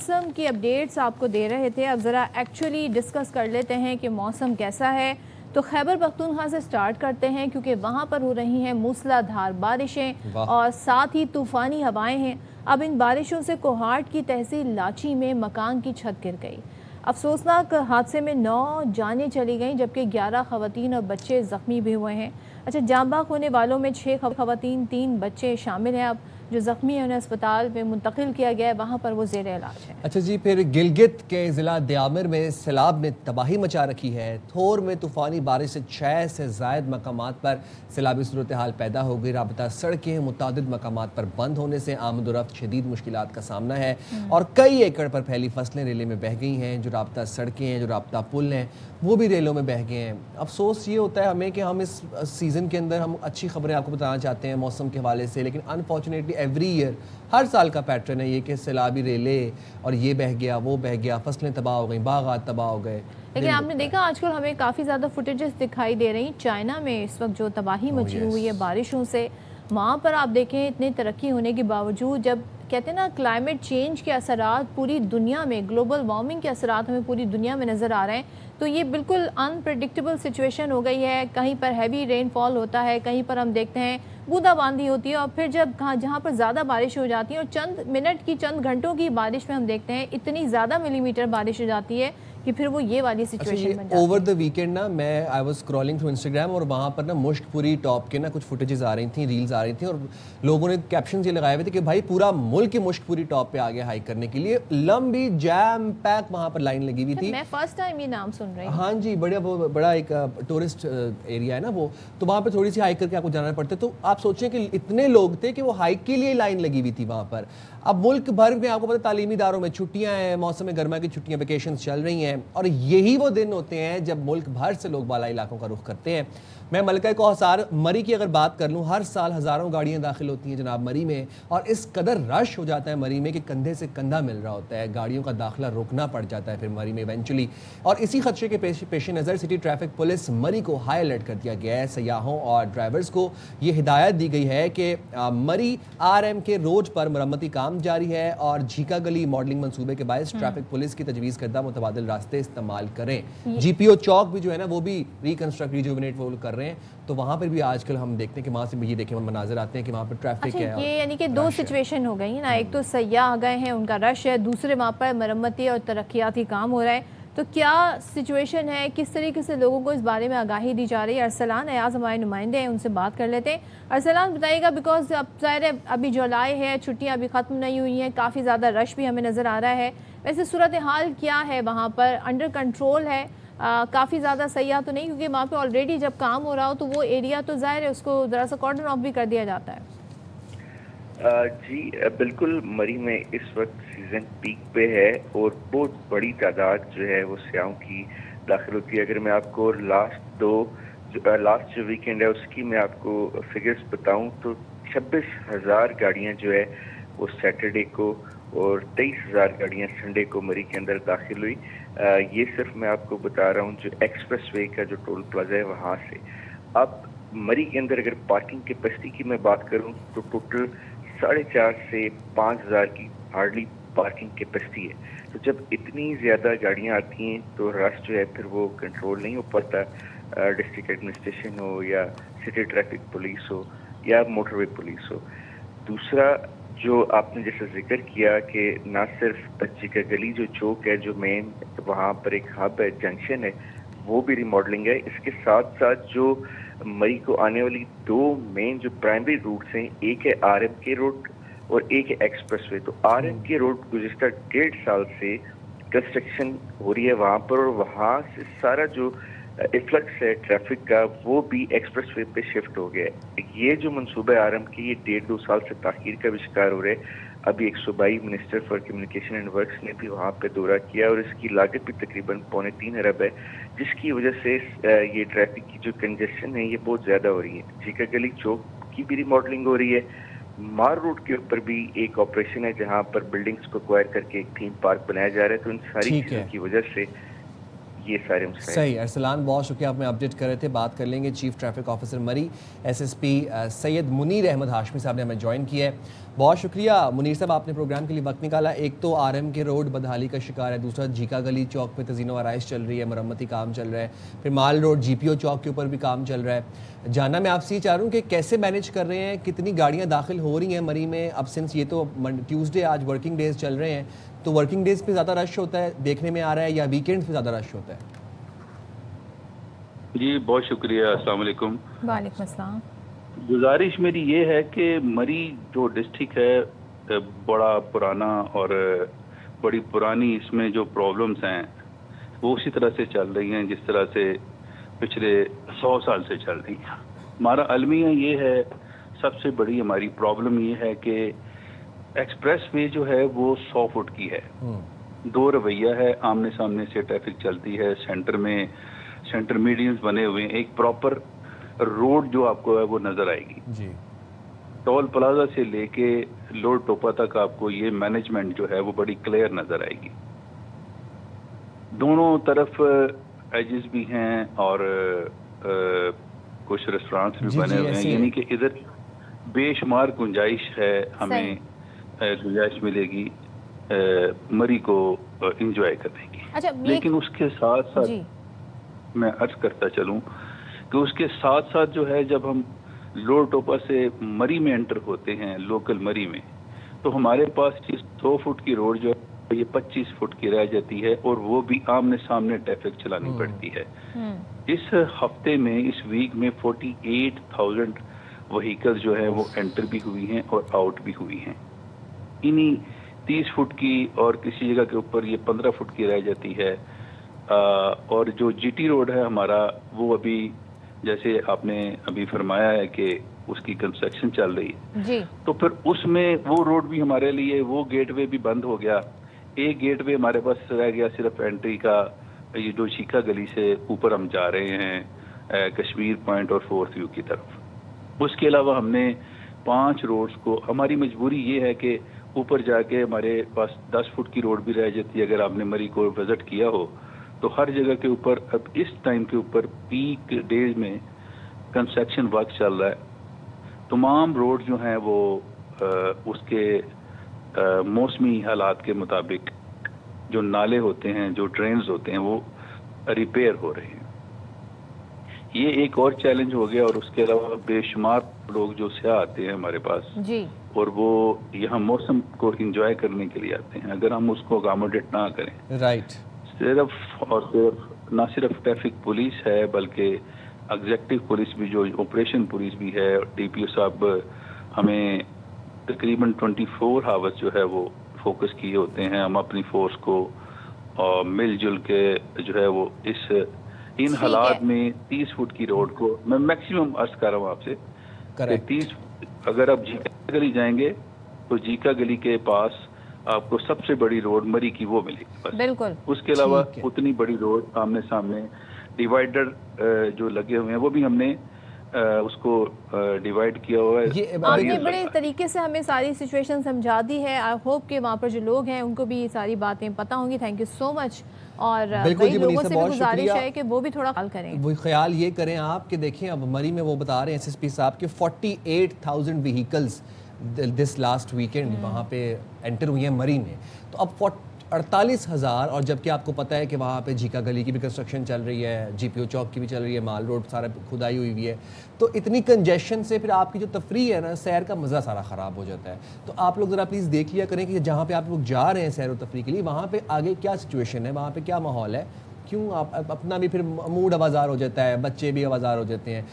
मौसम की अपडेट्स आपको दे रहे थे, अब ज़रा एक्चुअली डिस्कस कर लेते हैं कि मौसम कैसा है। तो खैबर पख्तूनख्वा से स्टार्ट करते हैं क्योंकि वहाँ पर हो रही हैं मूसलाधार बारिशें और साथ ही तूफ़ानी हवाएं हैं। अब इन बारिशों से कोहाट की तहसील लाची में मकान की छत गिर गई। अफसोसनाक हादसे में 9 जानें चली गईं जबकि 11 खवातीन और बच्चे ज़ख्मी भी हुए हैं। अच्छा, जाँ बाख होने वालों में 6 खवातीन 3 बच्चे शामिल हैं। अब जो ज़ख्मी हैं उन्हें अस्पताल में मुंतकिल किया गया है, वहाँ पर वो ज़ेर इलाज है। अच्छा जी, फिर गिलगित के ज़िला दयामिर में सैलाब ने तबाही मचा रखी है। थोर में तूफ़ानी बारिश से 6 से ज़ायद मकामात पर सैलाबी सूरत हाल पैदा हो गई। राबता सड़कें मुतादिद मकामात पर बंद होने से आमद रफ्त शदीद मुश्किलात का सामना है और कई एकड़ पर फैली फसलें रेले में बह गई हैं। जो राबता सड़कें हैं, जो राबता पुल हैं, वो भी रेलों में बह गए हैं। अफसोस ये होता है हमें कि हम इस सीज़न के अंदर हम अच्छी खबरें आपको बताना चाहते हैं मौसम के हवाले से, लेकिन अनफॉर्चुनेटली एवरी ईयर हर साल का पैटर्न है ये कि सैलाबी रेले और ये बह गया, वो बह गया, फसलें तबाह हो गई, बागात तबाह हो गए। लेकिन आपने देखा आजकल हमें काफ़ी ज़्यादा फुटेजेस दिखाई दे रही। चाइना में इस वक्त जो तबाही मची हुई है बारिशों से, वहाँ पर आप देखें इतनी तरक्की होने के बावजूद, जब कहते हैं ना क्लाइमेट चेंज के असरात पूरी दुनिया में, ग्लोबल वार्मिंग के असरात हमें पूरी दुनिया में नज़र आ रहे हैं, तो ये बिल्कुल अनप्रेडिक्टेबल सिचुएशन हो गई है। कहीं पर हैवी रेनफॉल होता है, कहीं पर हम देखते हैं बूंदाबांदी होती है और फिर जब जहाँ पर ज़्यादा बारिश हो जाती है और चंद मिनट की, चंद घंटों की बारिश में हम देखते हैं इतनी ज़्यादा मिलीमीटर बारिश हो जाती है कि फिर वो ये वाली सिचुएशन बन जाती है। ओवर द वीकेंड ना मैं I was scrolling through Instagram और वहाँ पर ना मुश्कपुरी टॉप के ना कुछ फुटेजेस आ रही थी, रील्स आ रही थी और लोगों ने कैप्शंस ये लगाए हुए थे कि भाई पूरा मुल्क ही मुश्कपुरी टॉप पे आ गया हाइक करने के लिए। लंबी जैम पैक वहाँ पर लाइन लगी हुई थी। मैं फर्स्ट टाइम ये नाम सुन रही हूँ। हाँ जी, बड़ा एक टूरिस्ट एरिया है ना वो, तो वहाँ पर थोड़ी सी हाइक करके आपको जाना पड़ता है। तो आप सोचें कि इतने लोग थे कि वो हाइक के लिए लाइन लगी हुई थी वहाँ पर। अब मुल्क भर में आपको पता तालीमी इदारों में छुट्टियां हैं, मौसम गर्मा की छुट्टियां, वेकेशंस चल रही हैं और यही वो दिन होते हैं जब मुल्क भर से लोग बाला इलाकों का रुख करते हैं। मैं मलका कोहसार मरी की अगर बात कर लूँ, हर साल हज़ारों गाड़ियाँ दाखिल होती हैं जनाब मरी में और इस कदर रश हो जाता है मरी में कि कंधे से कंधा मिल रहा होता है, गाड़ियों का दाखिला रोकना पड़ जाता है फिर मरी में इवेंचुअली। और इसी खदशे के पेश नज़र सिटी ट्रैफिक पुलिस मरी को हाई अलर्ट कर दिया गया है। सयाहों और ड्राइवर्स को ये हिदायत दी गई है कि मरी RM के रोड पर मरम्मती काम जारी है और झीका गली मॉडलिंग मंसूबे के बायस ट्रैफिक पुलिस की तजवीज़ करदा मुतबादिल रास्ते इस्तेमाल करें। GPO चौक भी जो है ना वो भी रिकंस्ट्रक्ट रिजुविनेट वो कर रहे हैं, तो वहाँ पर भी आजकल हम देखते हैं कि वहाँ से ये देखें मनाज़र आते हैं कि वहाँ पर ट्रैफिक है। ये यानी कि दो सिचुएशन हो गई है ना, एक तो सयाह आ गए हैं उनका रश है, दूसरे वहाँ पर मरम्मती और तरक्याती काम हो रहा है। तो क्या सिचुएशन है, किस तरीके से लोगों को इस बारे में आगाही दी जा रही है? अरसलान अयाज हमारे नुमाइंदे हैं, उनसे बात कर लेते हैं। अरसलान बताइएगा, बिकॉज अब ज़ाहिर है अभी जुलाई है, छुट्टियाँ अभी ख़त्म नहीं हुई हैं, काफ़ी ज़्यादा रश भी हमें नज़र आ रहा है। वैसे सूरत हाल क्या है वहाँ पर? अंडर कंट्रोल है? काफ़ी ज़्यादा सयाह तो नहीं, क्योंकि वहाँ पे ऑलरेडी जब काम हो रहा हो तो वो एरिया तो ज़ाहिर है उसको ज़रा सा कॉर्डन ऑफ भी कर दिया जाता है। जी बिल्कुल, मरी में इस वक्त सीज़न पीक पे है और बहुत बड़ी तादाद जो है वो सयाहों की दाखिल होती है। अगर मैं आपको लास्ट जो वीकेंड है उसकी मैं आपको फिगर्स बताऊं तो 26,000 गाड़ियाँ जो है वो सैटरडे को और 23,000 गाड़ियाँ संडे को मरी के अंदर दाखिल हुई। ये सिर्फ मैं आपको बता रहा हूँ जो एक्सप्रेस वे का जो टोल प्लाजा है वहाँ से। अब मरी के अंदर अगर पार्किंग कैपेसिटी की मैं बात करूँ तो टोटल 4,500 से 5,000 की हार्डली पार्किंग कैपेसिटी है। तो जब इतनी ज़्यादा गाड़ियाँ आती हैं तो रश जो है फिर वो कंट्रोल नहीं हो पाता। डिस्ट्रिक्ट एडमिनिस्ट्रेशन हो या सिटी ट्रैफिक पुलिस हो या मोटरवे पुलिस हो। दूसरा जो आपने जैसे जिक्र किया कि ना सिर्फ चिका गली जो चौक है, जो मेन वहाँ पर एक हब है, जंक्शन है, वो भी रिमॉडलिंग है। इसके साथ साथ जो मई को आने वाली 2 मेन जो प्राइमरी रूट्स हैं, एक है RM के रोड और एक है एक्सप्रेस वे। तो RM के रोड गुज़िश्ता 1.5 साल से कंस्ट्रक्शन हो रही है वहाँ पर और वहाँ से सारा जो इन्फ्लक्स है ट्रैफिक का वो भी एक्सप्रेस वे पे शिफ्ट हो गया है। ये जो मनसूबा RM की ये 1.5-2 साल से ताख़ीर का भी शिकार हो रहे हैं। अभी एक सूबाई minister for communication and works ने भी वहाँ पे दौरा किया और इसकी लागत भी तकरीबन 3.25 अरब है, जिसकी वजह से ये ट्रैफिक की जो कंजेशन है ये बहुत ज़्यादा हो रही है। झीका गली चौक की भी रिमॉडलिंग हो रही है। मार रोड के ऊपर भी एक ऑपरेशन है जहाँ पर बिल्डिंग्स को एक्वायर करके एक थीम पार्क बनाया जा रहा है। तो इन सारी चीज़ों की वजह से ये सारे मसाइल। सही अरसलान, बहुत शुक्रिया, आप में अपडेट कर रहे थे। बात कर लेंगे चीफ ट्रैफिक ऑफिसर मरी SSP सैयद मुनीर अहमद हाशमी साहब ने हमें ज्वाइन किया है। बहुत शुक्रिया मुनीर साहब, आपने प्रोग्राम के लिए वक्त निकाला। एक तो RM के रोड बदहाली का शिकार है, दूसरा जीका गली चौक पे तज़ीनो आराइश चल रही है, मरम्मती काम चल रहा है, फिर माल रोड GPO चौक के ऊपर भी काम चल रहा है। जानना मैं आपसे ये चाह रहा हूँ कि कैसे मैनेज कर रहे हैं, कितनी गाड़ियाँ दाखिल हो रही हैं मरी में? अब सिंस ये तो ट्यूसडे आज वर्किंग डेज चल रहे हैं, तो वर्किंग डेज पे ज़्यादा रश होता है देखने में आ रहा है या वीकेंड्स पे ज़्यादा रश होता है? जी बहुत शुक्रिया, अस्सलाम वालेकुम। वालेकुम अस्सलाम। गुजारिश मेरी ये है कि मरी जो डिस्ट्रिक्ट है बड़ा पुराना और बड़ी पुरानी, इसमें जो प्रॉब्लम्स हैं वो उसी तरह से चल रही हैं जिस तरह से पिछले 100 साल से चल रही हैं। हमारा अलमिया ये है, सबसे बड़ी हमारी प्रॉब्लम ये है कि एक्सप्रेस वे जो है वो 100 फुट की है, दो रवैया है, आमने सामने से ट्रैफिक चलती है, सेंटर में सेंटर मीडियंस बने हुए हैं, एक प्रॉपर रोड जो आपको है वो नजर आएगी जी। टोल प्लाजा से लेके लोड टोपा तक आपको ये मैनेजमेंट जो है वो बड़ी क्लियर नजर आएगी। दोनों तरफ एजेस भी हैं और कुछ रेस्टोरेंट्स भी बने हुए हैं, यानी कि इधर बेशुमार गुंजाइश है, हमें गुंजाइश मिलेगी मरी को एंजॉय करने की। अच्छा, लेकिन उसके साथ साथ मैं अर्ज करता चलूं कि उसके साथ साथ जो है, जब हम लोड टोपा से मरी में एंटर होते हैं, लोकल मरी में, तो हमारे पास 100 फुट की रोड जो है ये 25 फुट की रह जाती है और वो भी आमने सामने ट्रैफिक चलानी पड़ती है। इस हफ्ते में, इस वीक में 48,000 व्हीकल जो है वो एंटर भी हुई हैं और आउट भी हुई हैं। इन्हीं 30 फुट की और किसी जगह के ऊपर ये 15 फुट की रह जाती है। और जो GT रोड है हमारा, वो अभी जैसे आपने अभी फरमाया है कि उसकी कंस्ट्रक्शन चल रही है जी, तो फिर उसमें वो रोड भी हमारे लिए, वो गेटवे भी बंद हो गया। एक गेटवे हमारे पास रह गया सिर्फ एंट्री का, ये जो चीका गली से ऊपर हम जा रहे हैं कश्मीर पॉइंट और 4th व्यू की तरफ। उसके अलावा हमने 5 रोड्स को, हमारी मजबूरी ये है कि ऊपर जाके हमारे पास 10 फुट की रोड भी रह जाती है। अगर आपने मरी को विजिट किया हो तो हर जगह के ऊपर अब इस टाइम के ऊपर पीक डेज में कंस्ट्रक्शन वर्क चल रहा है। तमाम रोड जो हैं वो उसके मौसमी हालात के मुताबिक जो नाले होते हैं, जो ड्रेन्स होते हैं, वो रिपेयर हो रहे हैं। ये एक और चैलेंज हो गया। और उसके अलावा बेशुमार लोग जो सयाह आते हैं हमारे पास जी, और वो यहाँ मौसम को एंजॉय करने के लिए आते हैं, अगर हम उसको अकोमोडेट ना करें, राइट, सिर्फ और सिर्फ ना सिर्फ ट्रैफिक पुलिस है बल्कि एग्जेक्टिव पुलिस भी, जो ऑपरेशन पुलिस भी है, DPO साहब हमें तकरीबन 24 आवर्स जो है वो फोकस किए होते हैं। हम अपनी फोर्स को मिलजुल के जो है वो इन हालात में 30 फुट की रोड को, मैं मैक्सिमम अर्ज कर रहा हूँ आपसे, 30, अगर आप जीका गली जाएंगे तो जीका गली के पास आपको सबसे बड़ी रोड मरी की वो मिलेगी बस। बिल्कुल। उसके अलावा उतनी बड़ी रोड आमने सामने डिवाइडर जो लगे हुए हैं वो भी हमने उसको डिवाइड किया हुआ है। आपने बड़े तरीके से हमें सारी सिचुएशन समझा दी है। आई होप कि वहाँ पर जो लोग हैं उनको भी ये सारी बातें पता होंगी। Thank you so much. और कई लोगों से भी गुजारिश है कि वो भी थोड़ा ख्याल करें। वो ख्याल ये करें आप कि देखें, अब मरी में वो बता रहे हैं SSP साहब कि 48,000 व्हीकल्स दिस लास्ट वीकेंड वहाँ पे एंटर हुई हैं मरी में। तो अब 48,000, और जबकि आपको पता है कि वहाँ पे जीका गली की भी कंस्ट्रक्शन चल रही है, GPO चौक की भी चल रही है, माल रोड सारा खुदाई हुई है, तो इतनी कंजेशन से फिर आपकी जो तफरी है ना, सैर का मज़ा सारा ख़राब हो जाता है। तो आप लोग ज़रा प्लीज़ देख लिया करें कि जहाँ पे आप लोग जा रहे हैं सैर और तफरी के लिए, वहाँ पे आगे क्या सिचुएशन है, वहाँ पे क्या माहौल है, क्यों आप अपना भी फिर मूड आवाज़ार हो जाता है, बच्चे भी आवाज़ार हो जाते हैं।